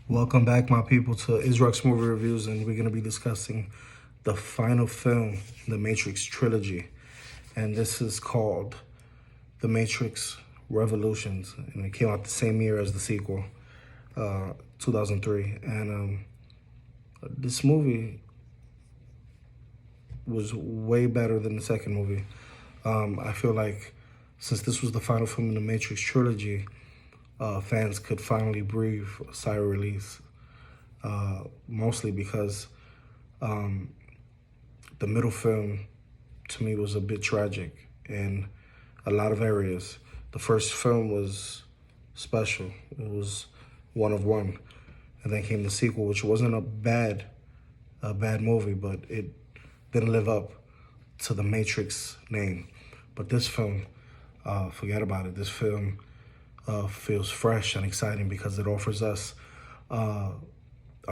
Welcome back, my people, to Israel's Movie Reviews, and we're going to be discussing the final film in the Matrix trilogy. And this is called The Matrix Revolutions, and it came out the same year as the sequel, 2003. And this movie was way better than the second movie. I feel like since this was the final film in the Matrix trilogy, fans could finally breathe a sigh of release, mostly because the middle film, to me, was a bit tragic in a lot of areas. The first film was special. It was one of one. And then came the sequel, which wasn't a bad movie, but it didn't live up to the Matrix name. But this film, forget about it. This film feels fresh and exciting because it offers us a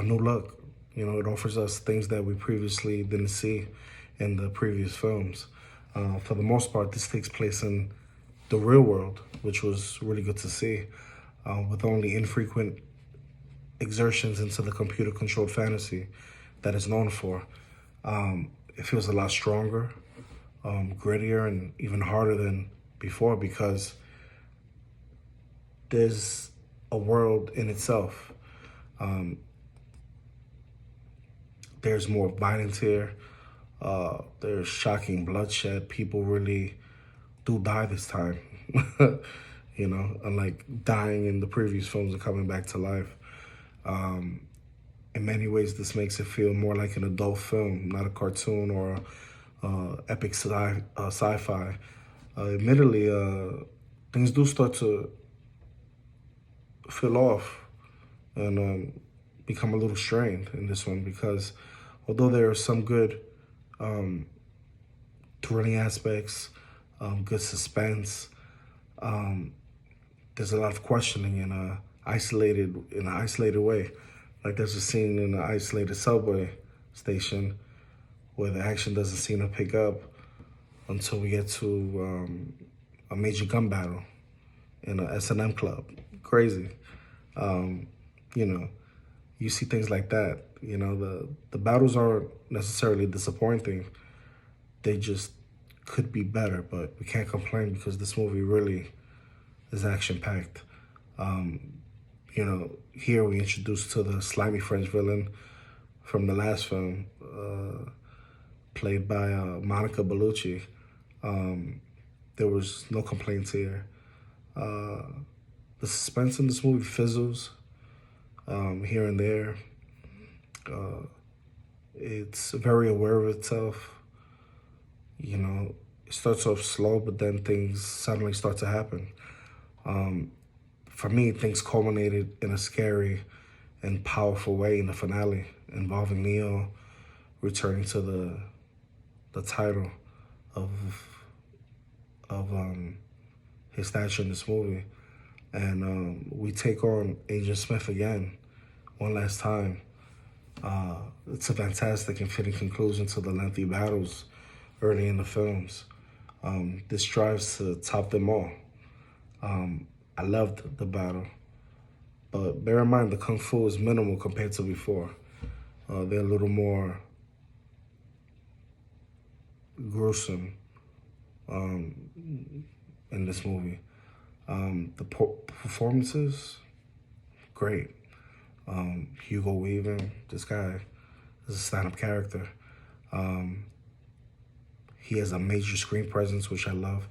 new look. You know, it offers us things that we previously didn't see in the previous films. For the most part, this takes place in the real world, which was really good to see, with only infrequent exertions into the computer-controlled fantasy that it's known for. It feels a lot stronger, grittier, and even harder than before because there's a world in itself. There's more violence here. There's shocking bloodshed. People really do die this time. You know, unlike dying in the previous films and coming back to life. In many ways, this makes it feel more like an adult film, not a cartoon or epic sci-fi. Admittedly, things do start to feel off and become a little strained in this one because although there are some good thrilling aspects, good suspense, there's a lot of questioning in an isolated way. Like there's a scene in an isolated subway station where the action doesn't seem to pick up until we get to a major gun battle in a S&M club. Crazy. You know, you see things like that. You know, the battles aren't necessarily disappointing. They just could be better, but we can't complain because this movie really is action-packed. You know, here we introduced to the slimy French villain from the last film, played by Monica Bellucci. There was no complaints here. The suspense in this movie fizzles here and there. It's very aware of itself. You know, it starts off slow, but then things suddenly start to happen. For me, things culminated in a scary and powerful way in the finale, involving Neo returning to the title of his stature in this movie. And we take on Agent Smith again, one last time. It's a fantastic and fitting conclusion to the lengthy battles early in the films. This strives to top them all. I loved the battle, but bear in mind the Kung Fu is minimal compared to before. They're a little more gruesome in this movie. The performances, great. Hugo Weaving, this guy is a stand-up character. He has a major screen presence, which I love.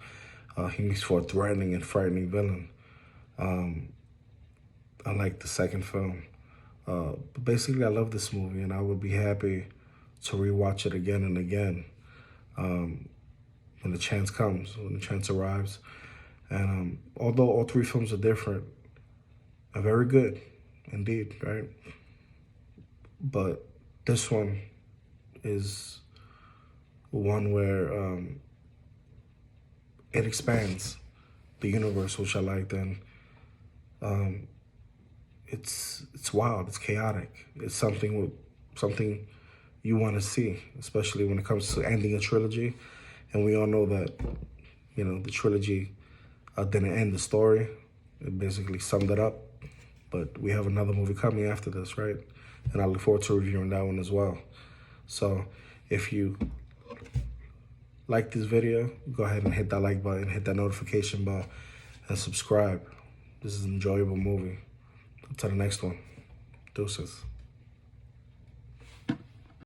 He makes for a threatening and frightening villain. Unlike the second film. But basically, I love this movie, and I would be happy to rewatch it again and again when the chance comes, when the chance arrives. And although all three films are different, are very good, indeed, right? But this one is one where it expands the universe, which I liked, and it's wild, it's chaotic, it's something you want to see, especially when it comes to ending a trilogy. And we all know that, you know, the trilogy didn't end the story. It basically summed it up But we have another movie coming after this, right? And I look forward to reviewing that one as well. So if you like this video, go ahead and hit that like button, hit that notification bell, and subscribe. This is an enjoyable movie. Until the next one. Deuces.